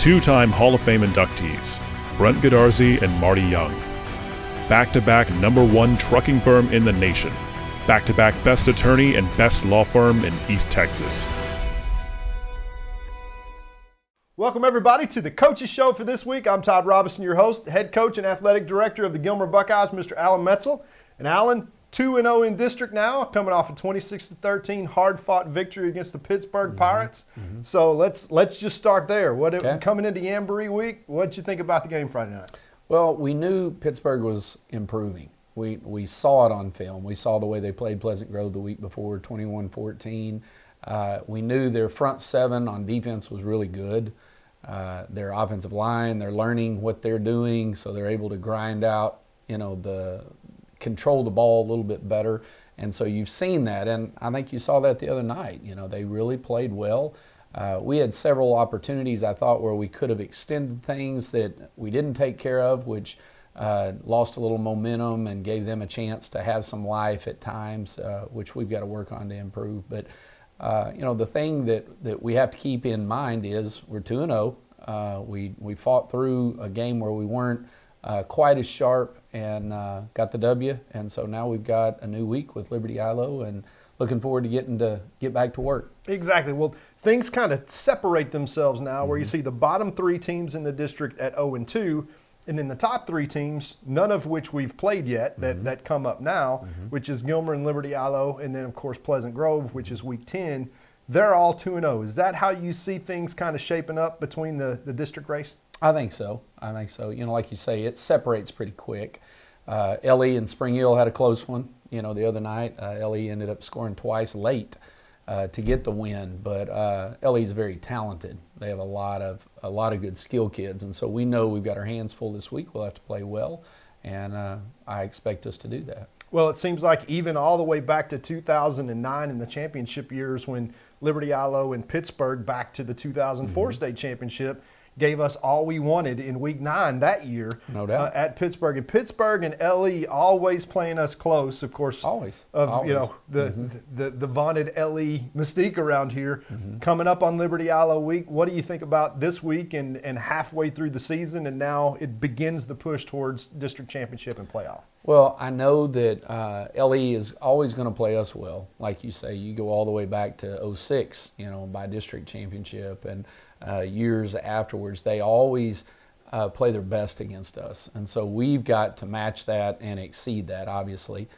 Two-time Hall of Fame inductees, Brent Godarzi and Marty Young. Back-to-back #1 trucking firm in the nation. Back-to-back best attorney and best law firm in East Texas. Welcome everybody to the Coaches Show for this week. I'm Todd Robinson, your host, head coach and athletic director of the Gilmer Buckeyes, Mr. Alan Metzel. And Alan, 2-0 in district now, coming off a 26-13 hard-fought victory against the Pittsburgh Pirates. So let's just start there. Coming into Jamboree week, what did you think about the game Friday night? Well, we knew Pittsburgh was improving. We saw it on film. We saw the way they played Pleasant Grove the week before, 21-14. We knew their front seven on defense was really good. Their offensive line, they're learning what they're doing, so they're able to grind out, control the ball a little bit better. And so you've seen that, and I think you saw that the other night. They really played well. We had several opportunities, I thought, where we could have extended things that we didn't take care of, which lost a little momentum and gave them a chance to have some life at times, which we've got to work on to improve. But the thing that we have to keep in mind is we're 2-0. We fought through a game where we weren't quite as sharp and got the W. And so now we've got a new week with Liberty ILO and looking forward to get back to work. Exactly. Well, things kind of separate themselves now where you see the bottom three teams in the district at 0-2. And then the top three teams, none of which we've played yet, that come up now, which is Gilmer and Liberty ILO, and then, of course, Pleasant Grove, which is week 10. They're all 2-0. Is that how you see things kind of shaping up between the district race? I think so. Like you say, it separates pretty quick. LE and Spring Hill had a close one, the other night. LE ended up scoring twice late to get the win, but LE is very talented. They have a lot of good skill kids, and so we know we've got our hands full this week. We'll have to play well, and I expect us to do that. Well, it seems like even all the way back to 2009 in the championship years when Liberty ILO and Pittsburgh back to the 2004 state championship gave us all we wanted in week 9 that year. No doubt. At Pittsburgh. And Pittsburgh and LE always playing us close, of course. Always. The vaunted LE mystique around here. Coming up on Liberty ILO week, what do you think about this week and halfway through the season, and now it begins the push towards district championship and playoff? Well, I know that LE is always going to play us well. Like you say, you go all the way back to 2006, by district championship, and years afterwards, they always play their best against us. And so we've got to match that and exceed that, obviously.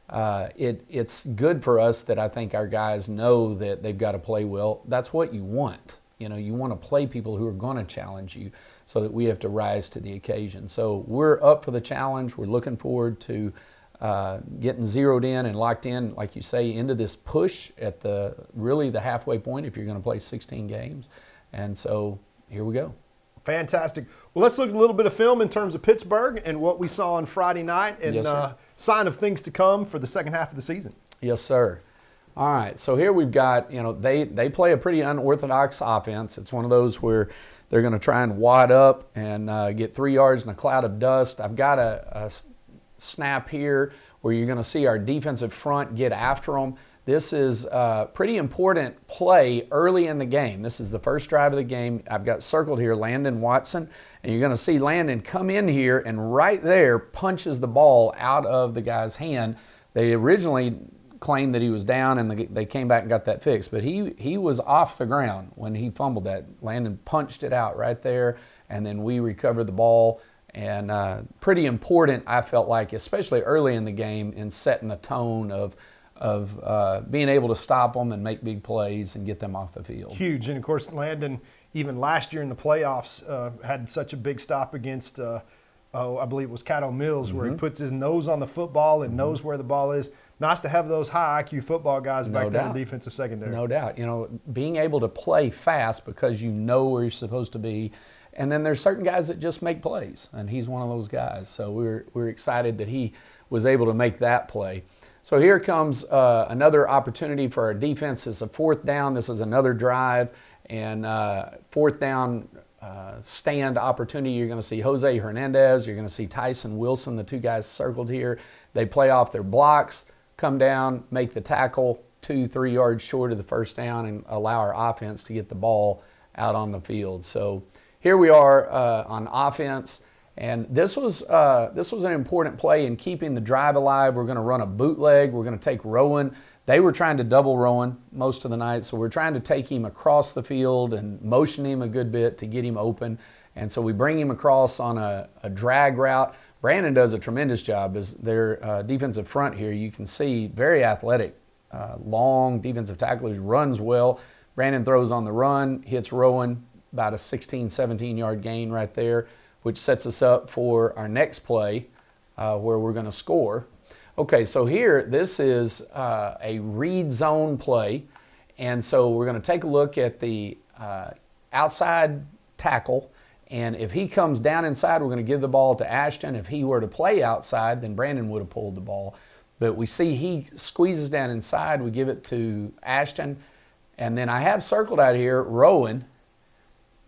It's good for us that I think our guys know that they've got to play well. That's what you want. You want to play people who are going to challenge you so that we have to rise to the occasion. So we're up for the challenge. We're looking forward to getting zeroed in and locked in, like you say, into this push at the halfway point if you're going to play 16 games. And so here we go. Fantastic. Well, let's look at a little bit of film in terms of Pittsburgh and what we saw on Friday night and sign of things to come for the second half of the season. Yes, sir. All right, so here we've got, they play a pretty unorthodox offense. It's one of those where they're going to try and wad up and get 3 yards in a cloud of dust. I've got a snap here where you're going to see our defensive front get after them. This is a pretty important play early in the game. This is the first drive of the game. I've got circled here Landon Watson, and you're going to see Landon come in here and right there punches the ball out of the guy's hand. They originally claimed that he was down, and they came back and got that fixed. But he was off the ground when he fumbled that. Landon punched it out right there, and then we recovered the ball. And pretty important, I felt like, especially early in the game, in setting the tone of being able to stop them and make big plays and get them off the field. Huge. And, of course, Landon, even last year in the playoffs, had such a big stop against, I believe it was Caddo Mills, where he puts his nose on the football and knows where the ball is. Nice to have those high IQ football guys back there in the defensive secondary. No doubt. Being able to play fast because you know where you're supposed to be. And then there's certain guys that just make plays, and he's one of those guys. So we're excited that he was able to make that play. So here comes another opportunity for our defense. It's a 4th down. This is another drive, and 4th down stand opportunity. You're going to see Jose Hernandez. You're going to see Tyson Wilson, the 2 guys circled here. They play off their blocks, come down, make the tackle 2-3 yards short of the first down, and allow our offense to get the ball out on the field. So here we are on offense. And this was an important play in keeping the drive alive. We're going to run a bootleg. We're going to take Rowan. They were trying to double Rowan most of the night, so we're trying to take him across the field and motion him a good bit to get him open. And so we bring him across on a drag route. Brandon does a tremendous job as their defensive front here. You can see very athletic, long defensive tackle who runs well. Brandon throws on the run, hits Rowan, about a 16, 17-yard gain right there, which sets us up for our next play where we're going to score. Okay, so here, this is a read zone play. And so we're going to take a look at the outside tackle. And if he comes down inside, we're going to give the ball to Ashton. If he were to play outside, then Brandon would have pulled the ball. But we see he squeezes down inside. We give it to Ashton. And then I have circled out here Rowan.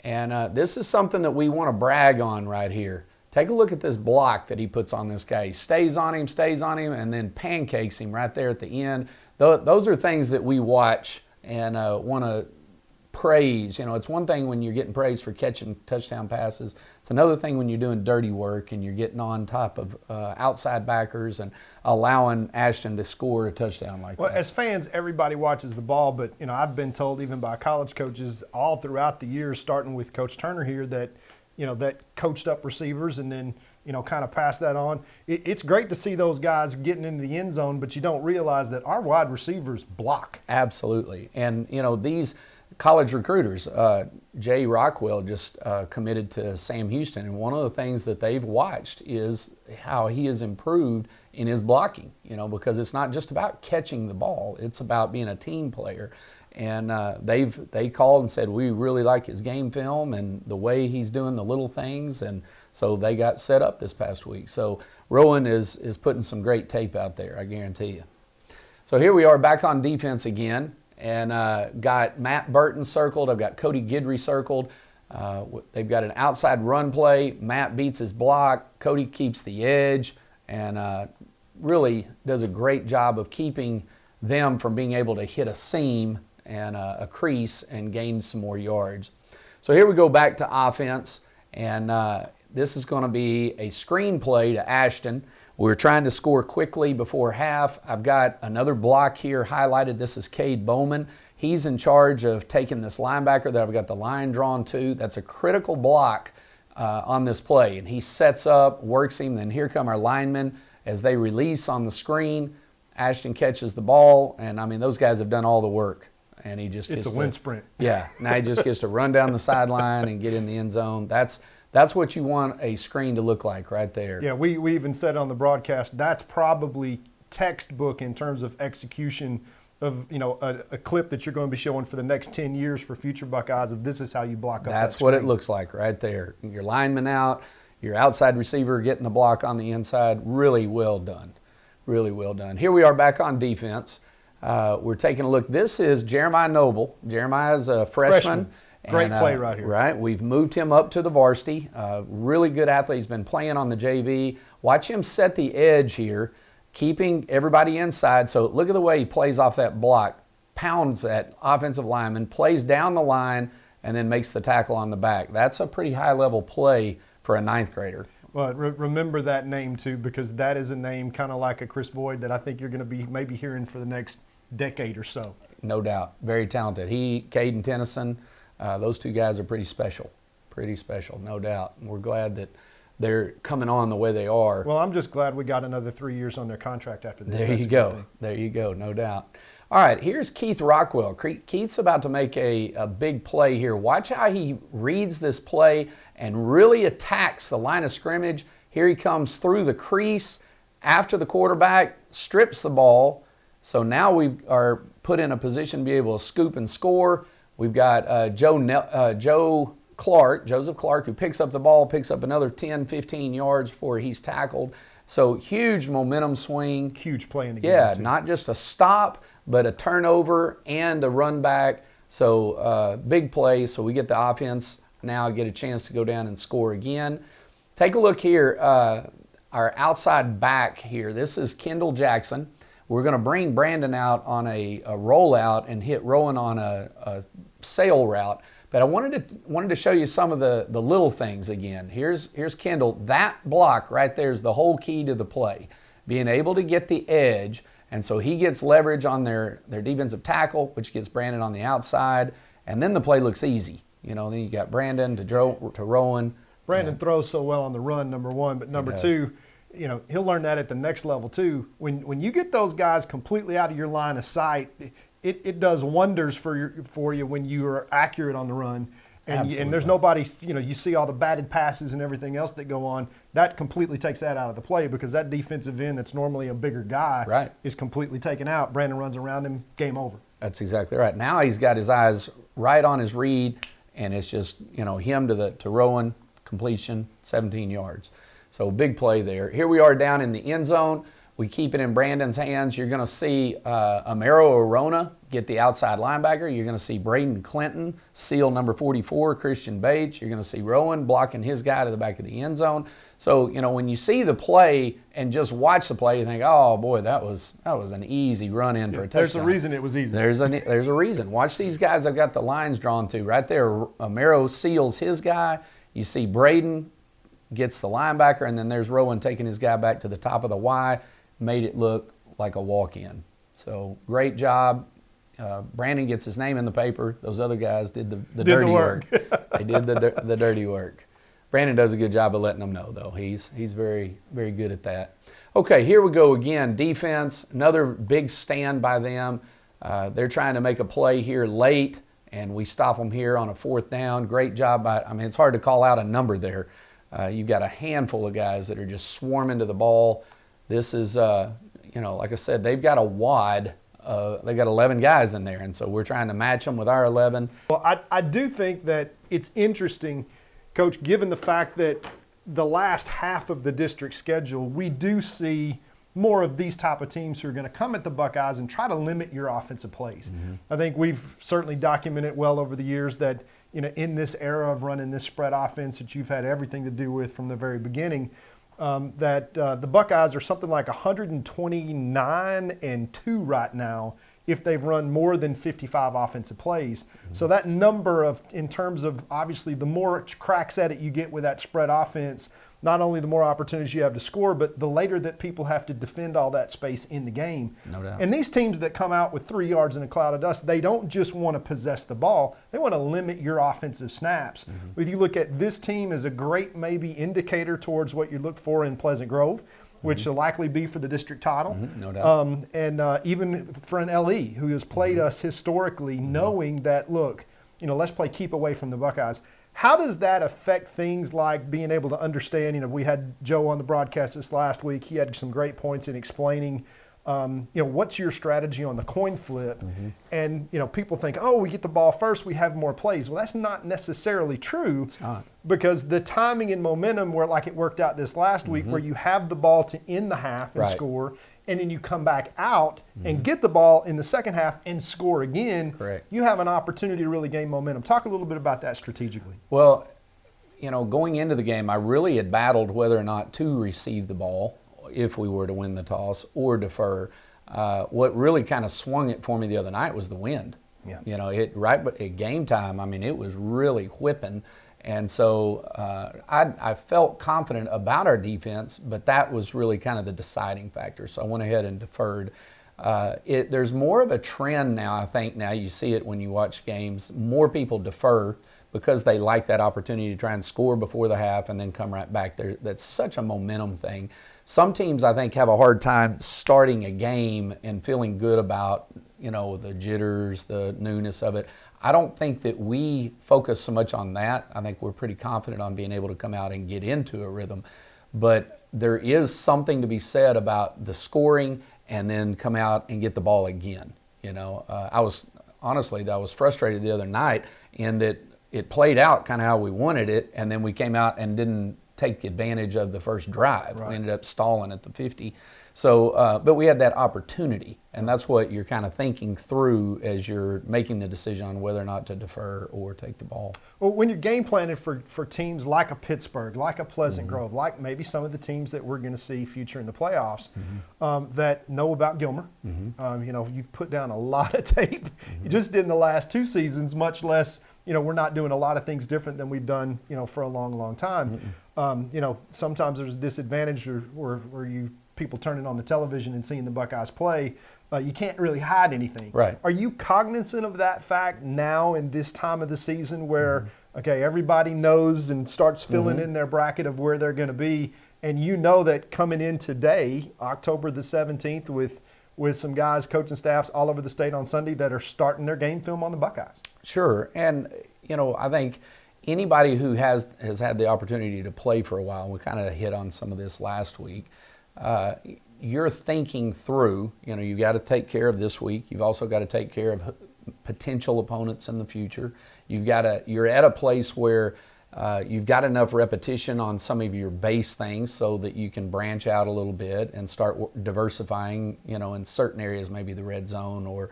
And this is something that we want to brag on right here. Take a look at this block that he puts on this guy. He stays on him, and then pancakes him right there at the end. Those are things that we watch and want to praise. It's one thing when you're getting praise for catching touchdown passes. It's another thing when you're doing dirty work and you're getting on top of outside backers and allowing Ashton to score a touchdown like that. Well, as fans, everybody watches the ball, but I've been told even by college coaches all throughout the years, starting with Coach Turner here, that that coached up receivers and then kind of pass that on. It's great to see those guys getting into the end zone, but you don't realize that our wide receivers block. Absolutely, and these college recruiters, Jay Rockwell just committed to Sam Houston, and one of the things that they've watched is how he has improved in his blocking, because it's not just about catching the ball, it's about being a team player. And they called and said, we really like his game film and the way he's doing the little things, and so they got set up this past week. So Rowan is putting some great tape out there, I guarantee you. So here we are back on defense again. And got Matt Burton circled. I've got Cody Guidry circled. They've got an outside run play. Matt beats his block. Cody keeps the edge and really does a great job of keeping them from being able to hit a seam and a crease and gain some more yards. So here we go back to offense. And this is going to be a screen play to Ashton. We're trying to score quickly before half. I've got another block here highlighted. This is Cade Bowman. He's in charge of taking this linebacker that I've got the line drawn to. That's a critical block on this play. And he sets up, works him, then here come our linemen as they release on the screen. Ashton catches the ball, and those guys have done all the work. And he just gets a wind sprint. Yeah, now he just gets to run down the sideline and get in the end zone. That's what you want a screen to look like right there. Yeah, we even said on the broadcast, that's probably textbook in terms of execution of, a clip that you're going to be showing for the next 10 years for future Buckeyes of this is how you block up That's that what screen. it looks like right there. Your lineman out, your outside receiver getting the block on the inside. Really well done. Really well done. Here we are back on defense. We're taking a look. This is Jeremiah Noble. Jeremiah's a freshman. Great play right here. Right. We've moved him up to the varsity. Really good athlete. He's been playing on the JV. Watch him set the edge here, keeping everybody inside. So look at the way he plays off that block, pounds that offensive lineman, plays down the line, and then makes the tackle on the back. That's a pretty high-level play for a ninth grader. Well, remember that name, too, because that is a name kind of like a Chris Boyd that I think you're going to be maybe hearing for the next decade or so. No doubt. Very talented. Caden Tennyson, those two guys are pretty special, no doubt. And we're glad that they're coming on the way they are. Well, I'm just glad we got another 3 years on their contract after this. There you go, no doubt. All right, here's Keith Rockwell. Keith's about to make a big play here. Watch how he reads this play and really attacks the line of scrimmage. Here he comes through the crease after the quarterback, strips the ball. So now we are put in a position to be able to scoop and score. We've got Joseph Clark, who picks up the ball, picks up another 10, 15 yards before he's tackled. So huge momentum swing. Huge play in the game. Yeah, too. Not just a stop, but a turnover and a run back. So big play. So we get the offense now get a chance to go down and score again. Take a look here. Our outside back here. This is Kendall Jackson. We're going to bring Brandon out on a rollout and hit Rowan on a sail route. But I wanted to show you some of the little things again. Here's Kendall. That block right there is the whole key to the play. Being able to get the edge, and so he gets leverage on their defensive tackle, which gets Brandon on the outside, and then the play looks easy. Then you got Brandon to Rowan. Brandon throws so well on the run, number one, but number two, he'll learn that at the next level too. When you get those guys completely out of your line of sight, it does wonders for you when you are accurate on the run. And there's nobody, you see all the batted passes and everything else that go on. That completely takes that out of the play because that defensive end that's normally a bigger guy is completely taken out. Brandon runs around him, game over. That's exactly right. Now he's got his eyes right on his read, and it's just, him to Rowan, completion, 17 yards. So big play there. Here we are down in the end zone. We keep it in Brandon's hands. You're going to see Amaro Arona get the outside linebacker. You're going to see Braden Clinton seal number 44, Christian Bates. You're going to see Rowan blocking his guy to the back of the end zone. So, when you see the play and just watch the play, you think, oh, boy, that was an easy run in for a touchdown. There's a reason it was easy. There's a reason. Watch these guys. I've got the lines drawn to. Right there, Amaro seals his guy. You see Braden gets the linebacker, and then there's Rowan taking his guy back to the top of the Y. Made it look like a walk-in. So great job. Brandon gets his name in the paper. Those other guys did the dirty work. They did the dirty work. Brandon does a good job of letting them know, though. He's very, very good at that. Okay, here we go again. Defense, another big stand by them. They're trying to make a play here late, and we stop them here on a 4th down. Great job it's hard to call out a number there. You've got a handful of guys that are just swarming to the ball. This is, like I said, they've got a wad. They've got 11 guys in there, and so we're trying to match them with our 11. Well, I do think that it's interesting, Coach, given the fact that the last half of the district schedule, we do see more of these type of teams who are going to come at the Buckeyes and try to limit your offensive plays. Mm-hmm. I think we've certainly documented well over the years that, in this era of running this spread offense that you've had everything to do with from the very beginning, that the Buckeyes are something like 129-2 right now if they've run more than 55 offensive plays. Mm-hmm. So that number in terms of obviously the more cracks at it you get with that spread offense, not only the more opportunities you have to score, but the later that people have to defend all that space in the game. No doubt. And these teams that come out with 3 yards in a cloud of dust, they don't just want to possess the ball. They want to limit your offensive snaps. Mm-hmm. If you look at this team as a great maybe indicator towards what you look for in Pleasant Grove, which will likely be for the district title. Mm-hmm, no doubt. And even for an LE who has played us historically, knowing that, look, let's play keep away from the Buckeyes. How does that affect things like being able to understand? We had Joe on the broadcast this last week. He had some great points in explaining, what's your strategy on the coin flip? Mm-hmm. And, people think, oh, we get the ball first, we have more plays. Well, that's not necessarily true. It's not. Because the timing and momentum like it worked out this last week, where you have the ball to end the half and score, and then you come back out and get the ball in the second half and score again. Correct. You have an opportunity to really gain momentum. Talk a little bit about that strategically. Well, going into the game, I really had battled whether or not to receive the ball if we were to win the toss or defer. What really kind of swung it for me the other night was the wind. Yeah. Right at game time, it was really whipping. And so I felt confident about our defense, but that was really kind of the deciding factor. So I went ahead and deferred. There's more of a trend now, I think. Now you see it when you watch games. More people defer because they like that opportunity to try and score before the half and then come right back. That's such a momentum thing. Some teams, I think, have a hard time starting a game and feeling good about, the jitters, the newness of it. I don't think that we focus so much on that. I think we're pretty confident on being able to come out and get into a rhythm. But there is something to be said about the scoring and then come out and get the ball again. I was frustrated the other night in that it played out kind of how we wanted it, and then we came out and didn't take advantage of the first drive. Right. We ended up stalling at the 50. So, but we had that opportunity, and that's what you're kind of thinking through as you're making the decision on whether or not to defer or take the ball. Well, when you're game planning for teams like a Pittsburgh, like a Pleasant Grove, like maybe some of the teams that we're going to see future in the playoffs that know about Gilmer, you've put down a lot of tape. You just did in the last 2 seasons, much less we're not doing a lot of things different than we've done, for a long, long time. Sometimes there's a disadvantage where you people turning on the television and seeing the Buckeyes play. You can't really hide anything. Right. Are you cognizant of that fact now in this time of the season where, okay, everybody knows and starts filling in their bracket of where they're going to be, and that coming in today, October the 17th, with some guys, coaching staffs all over the state on Sunday that are starting their game film on the Buckeyes? Sure. And, I think anybody who has had the opportunity to play for a while, and we kind of hit on some of this last week, you're thinking through, you've got to take care of this week. You've also got to take care of potential opponents in the future. You're at a place where you've got enough repetition on some of your base things so that you can branch out a little bit and start diversifying, in certain areas, maybe the red zone or,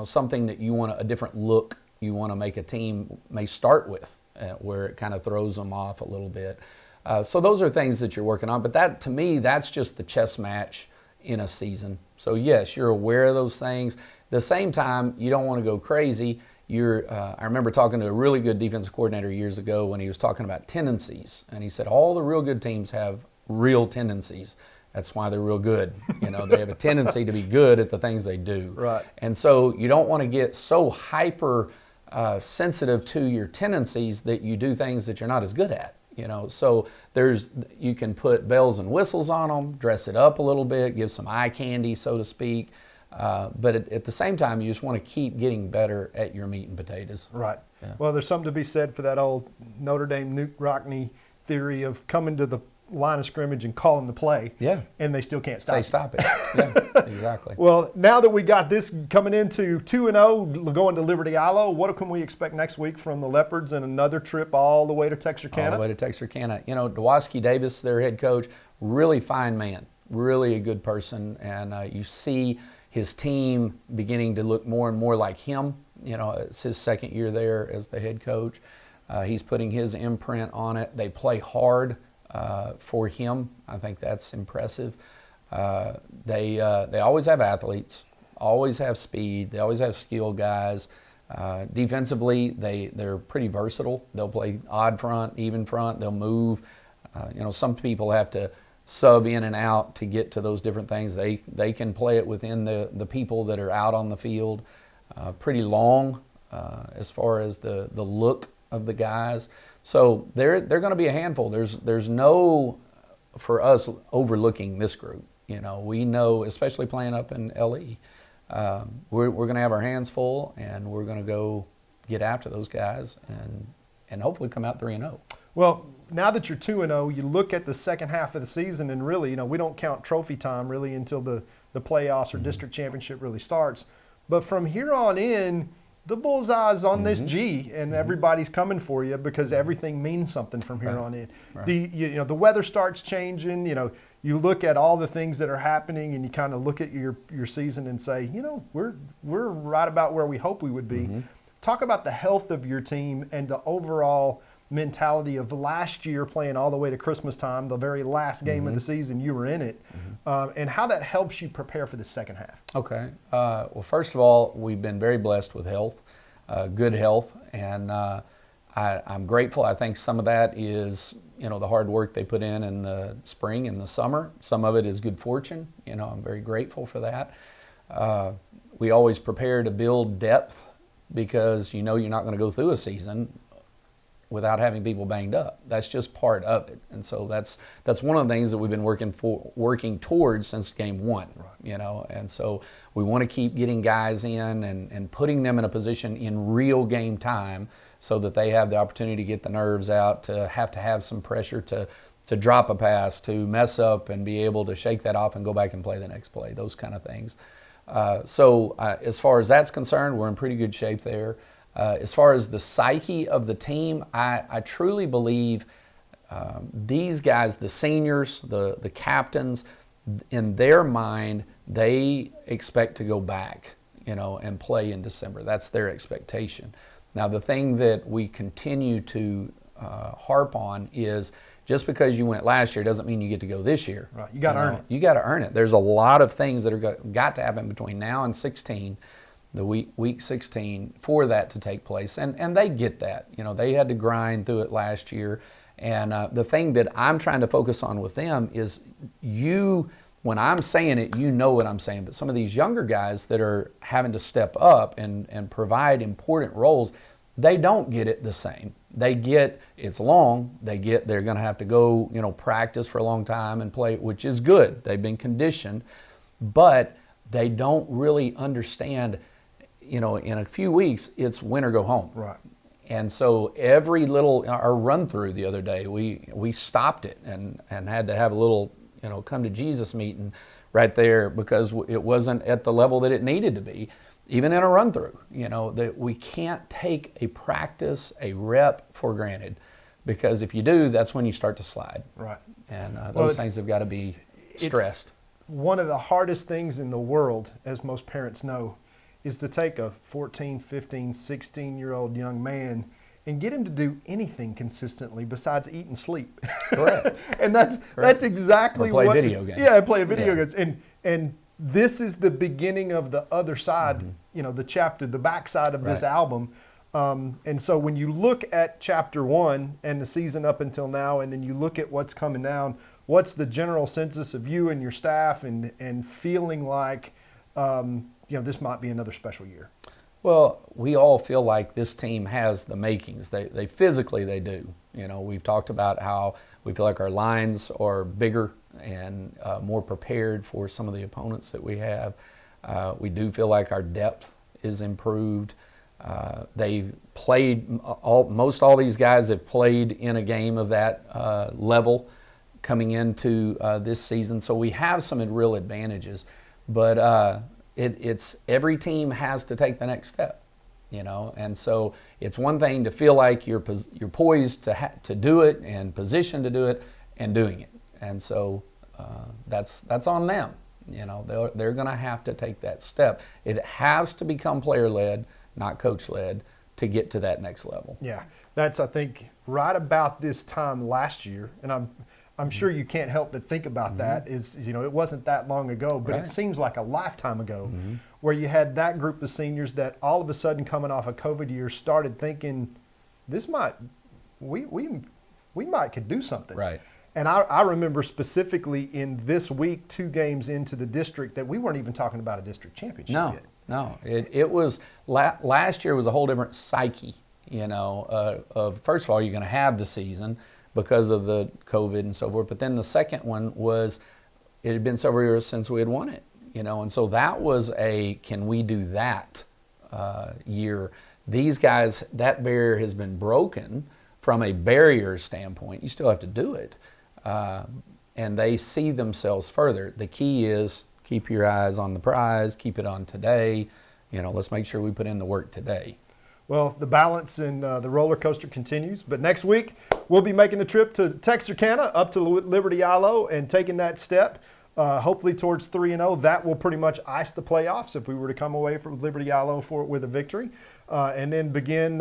something that you want a different look you want to make a team may start with, where it kind of throws them off a little bit. So those are things that you're working on, but that, to me, that's just the chess match in a season. So yes, you're aware of those things. At the same time, you don't want to go crazy. I remember talking to a really good defensive coordinator years ago when he was talking about tendencies, and he said all the real good teams have real tendencies. That's why they're real good. They have a tendency to be good at the things they do. Right. And so you don't want to get so hyper sensitive to your tendencies that you do things that you're not as good at. So you can put bells and whistles on them, dress it up a little bit, give some eye candy, so to speak. But at the same time, you just want to keep getting better at your meat and potatoes. Right. Yeah. Well, there's something to be said for that old Notre Dame Newt Rockne theory of coming to the line of scrimmage and calling the play. Yeah. And they still can't stop Say it. stop it. Yeah, exactly. Well, now that we got this coming into 2-0, going to Liberty Islo, what can we expect next week from the Leopards and another trip all the way to Texarkana? All the way to Texarkana. Dwoski Davis, their head coach, really fine man, really a good person. And you see his team beginning to look more and more like him. It's his second year there as the head coach. He's putting his imprint on it. They play hard for him. I think that's impressive. They always have athletes, always have speed. They always have skill guys. Defensively, they're pretty versatile. They'll play odd front, even front. They'll move. Some people have to sub in and out to get to those different things. They can play it within the people that are out on the field. Pretty long as far as the look of the guys. So they're going to be a handful. There's no, for us, overlooking this group. We know, especially playing up in LE, we're going to have our hands full, and we're going to go get after those guys and hopefully come out 3-0. Well, now that you're 2-0, you look at the second half of the season, and really, we don't count trophy time really until the playoffs or district championship really starts. But from here on in, the bullseye's on this G, and everybody's coming for you because everything means something from here on in. Right. The weather starts changing. You look at all the things that are happening, and you kind of look at your season and say, we're right about where we hope we would be. Talk about the health of your team and the overall mentality of last year playing all the way to Christmas time, the very last game of the season, you were in it, and how that helps you prepare for the second half. Okay. Well, first of all, we've been very blessed with health, good health, and I'm grateful. I think some of that is, the hard work they put in the spring and the summer. Some of it is good fortune. I'm very grateful for that. We always prepare to build depth because you're not going to go through a season without having people banged up. That's just part of it. And so that's one of the things that we've been working towards since game one, right. And so we want to keep getting guys in and putting them in a position in real game time so that they have the opportunity to get the nerves out, to have some pressure to drop a pass, to mess up and be able to shake that off and go back and play the next play, those kind of things. So as far as that's concerned, we're in pretty good shape there. As far as the psyche of the team, I truly believe these guys, the seniors, the captains, in their mind, they expect to go back, and play in December. That's their expectation. Now, the thing that we continue to harp on is just because you went last year doesn't mean you get to go this year. Right, you got to earn it. You got to earn it. There's a lot of things that are got to happen between now and 16 the week 16 for that to take place, and they get that. They had to grind through it last year, and the thing that I'm trying to focus on with them is when I'm saying it, what I'm saying, but some of these younger guys that are having to step up and provide important roles, they don't get it the same. They get it's long. They're going to have to go practice for a long time and play, which is good. They've been conditioned, but they don't really understand. In a few weeks, it's win or go home. Right. And so our run through the other day, we stopped it and had to have a little come to Jesus meeting right there because it wasn't at the level that it needed to be, even in a run through. That we can't take a practice, a rep for granted, because if you do, that's when you start to slide. Right. And those things have got to be stressed. One of the hardest things in the world, as most parents know, is to take a 14, 15, 16-year-old young man and get him to do anything consistently besides eat and sleep. Correct. And that's exactly or play video games. Yeah, play video games. And this is the beginning of the other side, the chapter, the backside of this album. And so when you look at chapter 1 and the season up until now, and then you look at what's coming down, what's the general census of you and your staff and feeling like this might be another special year? Well, we all feel like this team has the makings. They physically they do. We've talked about how we feel like our lines are bigger and more prepared for some of the opponents that we have. We do feel like our depth is improved. They've played most all these guys have played in a game of that level coming into this season, so we have some real advantages. But it's every team has to take the next step, and so it's one thing to feel like you're poised to do it and positioned to do it and doing it, and so that's on them. They're going to have to take that step. It has to become player-led, not coach-led, to get to that next level. Yeah, that's I think right about this time last year, and I'm sure you can't help but think about that. It wasn't that long ago, but It seems like a lifetime ago, where you had that group of seniors that all of a sudden coming off a COVID year started thinking, we might could do something. Right. And I remember specifically in this week, 2 games into the district, that we weren't even talking about a district championship yet. No, it was last year was a whole different psyche. First of all, you're going to have the season because of the COVID and so forth. But then the second one was, it had been several years since we had won it, and so that was can we do that year? These guys, that barrier has been broken from a barrier standpoint. You still have to do it. And they see themselves further. The key is keep your eyes on the prize, keep it on today. Let's make sure we put in the work today. Well, the balance and the roller coaster continues. But next week, we'll be making the trip to Texarkana, up to Liberty ILO, and taking that step, hopefully towards 3-0. That will pretty much ice the playoffs if we were to come away from Liberty ILO with a victory. And then begin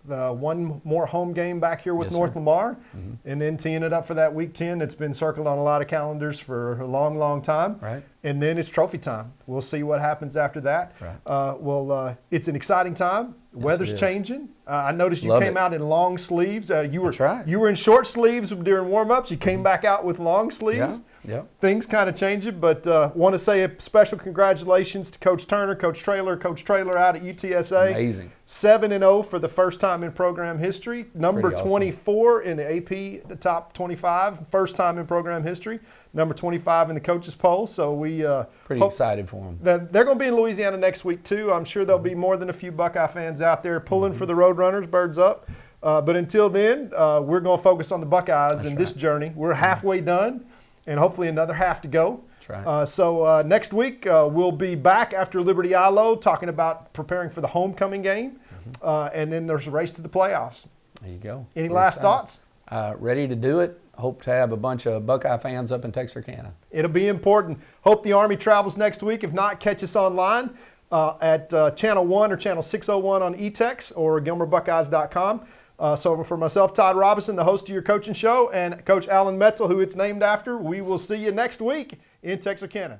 one more home game back here with North Lamar, and then teeing it up for that Week 10 that's been circled on a lot of calendars for a long, long time. Right. And then it's trophy time. We'll see what happens after that. Right. It's an exciting time. Weather's changing. I noticed you came out in long sleeves. You were in short sleeves during warm-ups. You came back out with long sleeves. Yeah. Things kind of changing, but want to say a special congratulations to Coach Turner, Coach Traylor out at UTSA. Amazing. 7-0 for the first time in program history. Number Pretty awesome. 24 in the AP, the top 25, first time in program history. Number 25 in the coaches poll. So we pretty excited for them. They're going to be in Louisiana next week too. I'm sure there'll be more than a few Buckeye fans out there pulling for the Roadrunners, birds up. But until then, we're going to focus on the Buckeyes in this journey. We're halfway done, and hopefully another half to go. That's right. So next week we'll be back after Liberty ILO talking about preparing for the homecoming game, and then there's a race to the playoffs. There you go. Any last thoughts? Ready to do it. Hope to have a bunch of Buckeye fans up in Texarkana. It'll be important. Hope the Army travels next week. If not, catch us online at Channel 1 or Channel 601 on eTex or GilmerBuckeyes.com. So for myself, Todd Robinson, the host of your coaching show, and Coach Alan Metzel, who it's named after, we will see you next week in Texarkana.